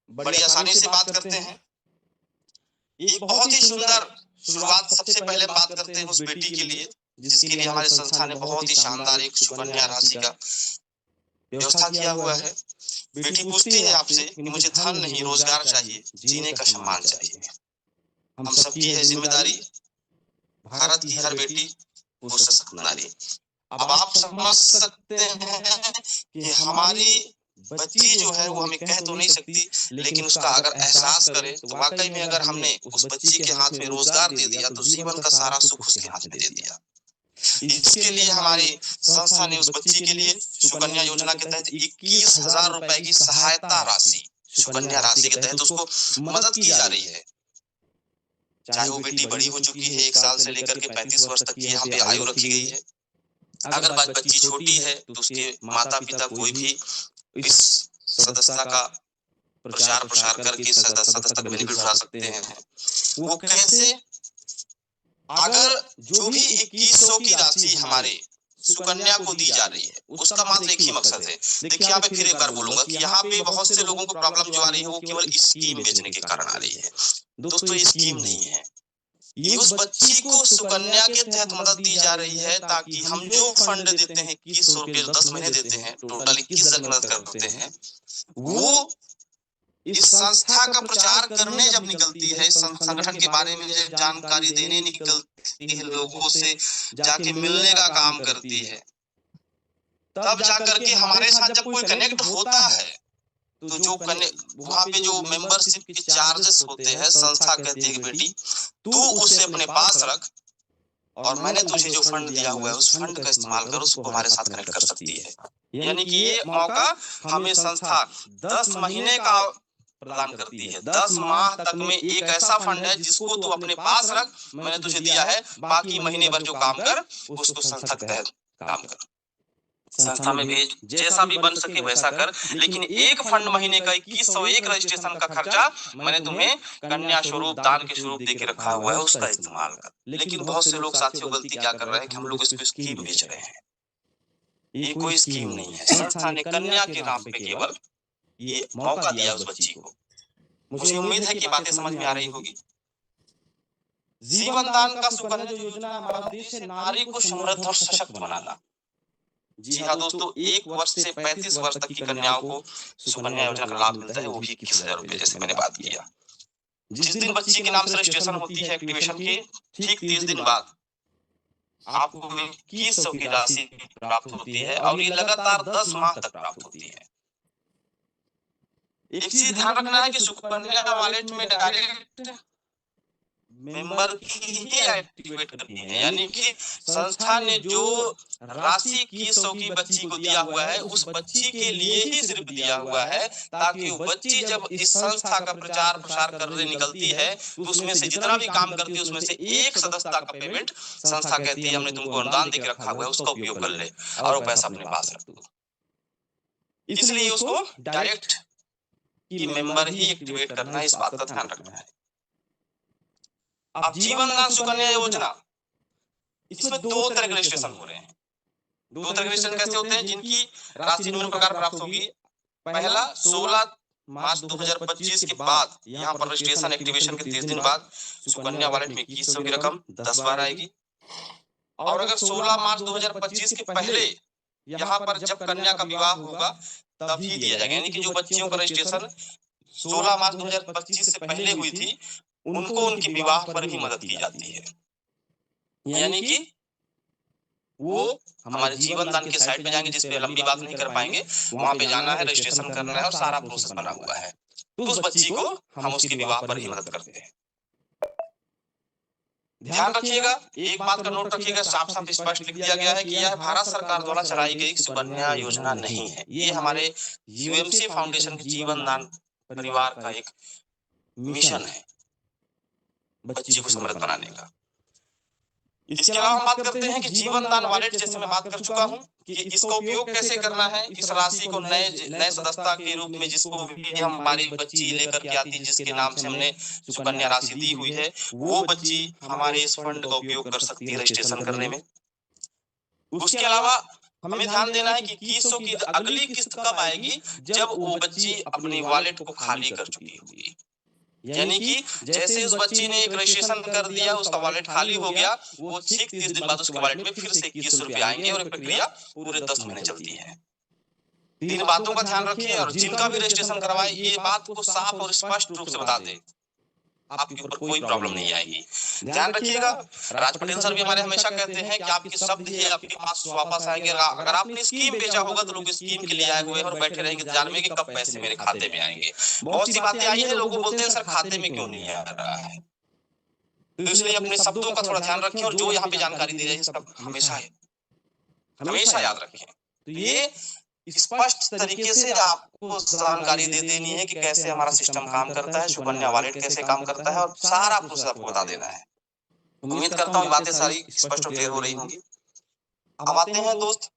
बड़ी आसानी से बात करते हैं। एक बहुत ही सुंदर शुरुआत सबसे पहले बात करते हैं उस बेटी के लिए, जिसके लिए हमारे संस्था ने बहुत ही शानदार एक सुकन्या राशि का व्यवस्था किया हुआ है। बेटी पूछती है आपसे कि मुझे धन नहीं रोजगार चाहिए, जीने का सम्मान चाहिए। हम सबकी है जिम्मेदारी, भारत की हर बेटी वो सशक्त नारी। अब आप समझ सकते हैं कि हमारी बच्ची जो है वो हमें कह तो नहीं सकती, लेकिन उसका अगर एहसास करे तो वाकई में अगर हमने उस बच्ची के हाथ में रोजगार दे दिया तो जीवन का सारा सुख उसके हाथ में दे दिया। इसके लिए हमारी संस्था ने उस बच्ची के लिए सुकन्या योजना के तहत 21,000 रुपए की सहायता राशि, सुकन्या राशि के तहत उसको मदद की जा रही है। चाहे वो बेटी बड़ी हो चुकी है, 1 साल से लेकर के 35 वर्ष तक की यहाँ पे आयु रखी गई है। अगर बच्ची छोटी है तो उसके माता पिता कोई भी इस सदस्यता का प्रचार करके सदस्यता का बेनिफिट उठा सकते हैं। वो कैसे? अगर जो भी 2100 की राशि हमारे सुकन्या को दी जा रही है, उसका मात्र एक ही मकसद है। देखिए यहाँ पे फिर एक बार बोलूंगा कि यहाँ पे बहुत से लोगों को प्रॉब्लम जो आ रही है वो केवल स्कीम बेचने के कारण आ रही है। दोस्तों ये स्कीम नहीं है, ये उस बच्ची को सुकन्या के तहत मदद दी जा रही है ताकि हम जो फंड देते हैं 2100 रुपये 10 महीने देते हैं, टोटल 21,000 की मदद करते हैं, वो इस संस्था का प्रचार करने जब निकलती है, संगठन के बारे में जब जानकारी देने निकलती है, लोगों से जाके मिलने का काम करती है, तब जाकर के हमारे साथ जब कोई कनेक्ट होता है तो जो वहां पे जो मेंबरशिप के चार्जेस होते हैं, संस्था कहती है कि बेटी तू उसे अपने पास रख और मैंने तुझे जो फंड दिया हुआ है उस फंड का इस्तेमाल कर उसको हमारे साथ कनेक्ट कर सकती है। यानी कि ये मौका हमें संस्था 10 महीने का प्रदान करती है। 10 माह तक में एक ऐसा फंड है जिसको तू अपने पास रख, मैंने तुझे दिया है, बाकी महीने भर जो काम कर उसको संस्था के तहत काम कर, संस्था में भेज, जैसा भी बन सके वैसा कर, लेकिन एक फंड महीने का 2101 रजिस्ट्रेशन का खर्चा मैंने तुम्हें कन्या स्वरूप दान के स्वरूप देके रखा हुआ है, उसका इस्तेमाल कर। लेकिन बहुत से लोग साथियों गलती क्या कर रहे हैं कि हम लोग इसको स्कीम बेच रहे हैं। ये कोई स्कीम नहीं है, संस्था ने कन्या के नाम पे केवल ये मौका दिया उस बच्ची को। मुझे उम्मीद है कि बातें समझ में आ रही होगी। जीवन दान का सुकन्या जो योजना हमारा उद्देश्य है नारी को समृद्ध और सशक्त बनाना। जी हाँ दोस्तों, 1 वर्ष से 35 वर्ष तक की कन्याओं को सुकन्या योजना का लाभ मिलता है, वो भी 21,000 रुपए, जैसे मैंने बात किया। जिस दिन बच्ची के नाम से रजिस्ट्रेशन होती है एक्टिवेशन के ठीक 30 दिन बाद आपको 2100 की राशि प्राप्त होती है और ये लगातार 10 माह तक प्राप्त होती है। एक चीज ध्यान रखना है कि सुकन्या वॉलेट में डायरेक्ट मेंबर की ही एक्टिवेट करनी है, यानी कि संस्था ने जो राशि 2100 की बच्ची को दिया हुआ है उस बच्ची के लिए ही सिर्फ दिया हुआ है, ताकि वो बच्ची जब इस संस्था का प्रचार प्रसार करने निकलती है तो उसमें से जितना भी काम करती है उसमें से एक सदस्यता का पेमेंट संस्था कहती है हमने तुमको अनुदान देकर रखा हुआ है, उसका उपयोग कर ले और वो पैसा अपने पास रख दो। इसलिए उसको डायरेक्ट की मेंबर ही एक्टिवेट करना है, इस बात का ध्यान रखना है। अब जीवन दान सुकन्या योजना, इसमें 2 तरह के रजिस्ट्रेशन हो रहे हैं। 2 तरह के रजिस्ट्रेशन कैसे होते हैं? जिनकी राशि निम्न प्रकार प्राप्त होगी। पहला 16 मार्च 2025 के बाद यहाँ पर रजिस्ट्रेशन एक्टिवेशन के 30 दिन बाद सुकन्या वॉलेट में 2100 की रकम 10 बार आएगी। और अगर 16 मार्च 2025 के पहले यहाँ पर जब कन्या का विवाह होगा तभी दिया जाएगा, यानी कि जो बच्चियों का रजिस्ट्रेशन 16 मार्च 2025 से पहले हुई थी उनको उनके विवाह पर ही मदद की जाती है। यानी कि वो हमारे जीवन दान के साइट पे जाएंगे, जिस पे लंबी बात नहीं कर पाएंगे, वहां पे जाना है, रजिस्ट्रेशन करना है और सारा प्रोसेस बना हुआ है। तो उस बच्ची को हम उसके विवाह पर ही मदद करते हैं। ध्यान रखिएगा, एक बात का नोट रखिएगा, साफ साफ स्पष्ट लिख दिया गया है कि यह भारत सरकार द्वारा चलाई गई सुकन्या योजना नहीं है। ये हमारे यूएमसी फाउंडेशन के जीवन दान परिवार का एक मिशन है बच्ची को समृद्ध बनाने का। इसके अलावा हम बात करते हैं कि जीवन दान वॉलेट, जैसे मैं बात कर चुका हूं कि इसका उपयोग कैसे करना है। इस राशि को नए सदस्यता के रूप में जिसको भी हमारी बच्ची लेकर के आती है, जिसके नाम से हमने सुकन्या राशि दी हुई है, वो बच्ची हमारे इस फंड का उपयोग कर सकती है रजिस्ट्रेशन करने में। उसके अलावा हमें ध्यान देना है कि किस्तों की अगली किस्त कब आएगी, जब वो बच्ची अपनी वॉलेट को खाली कर चुकी होगी। यानी कि जैसे उस बच्ची ने एक रजिस्ट्रेशन कर दिया, उसका वॉलेट खाली हो गया, वो ठीक 30 दिन बाद उसके वॉलेट में फिर से 21 रुपए आएंगे और ये प्रक्रिया पूरे 10 महीने चलती है। 3 बातों का ध्यान रखिए और जिनका भी रजिस्ट्रेशन करवाए ये बात को साफ और स्पष्ट रूप से बता दे, आपके ऊपर कोई प्रॉब्लम नहीं आएगी। ध्यान रखिएगा, राज पटेल सर भी हमारे हमेशा कहते हैं कि आपके शब्द ही आपके पास वापस आएंगे। अगर आपने स्कीम बेचा होगा तो लोग स्कीम के लिए आए हुए हैं और बैठे रहेंगे इंतजार में कि कब पैसे मेरे खाते में आएंगे। बहुत सी बातें आई है, लोग बोलते हैं सर खाते में क्यों नहीं आ रहा है। तो इसलिए अपने शब्दों का थोड़ा ध्यान रखें और जो यहाँ पे जानकारी दी रही है इसका हमेशा याद रखें। तो ये स्पष्ट तरीके से आपको जानकारी दे देनी है कि कैसे हमारा सिस्टम काम करता है, सुकन्या वॉलेट कैसे काम करता है और सारा प्रोसेस आपको बता देना है। उम्मीद करता हूँ ये बातें सारी स्पष्ट और क्लियर हो रही होंगी। अब आते हैं दोस्त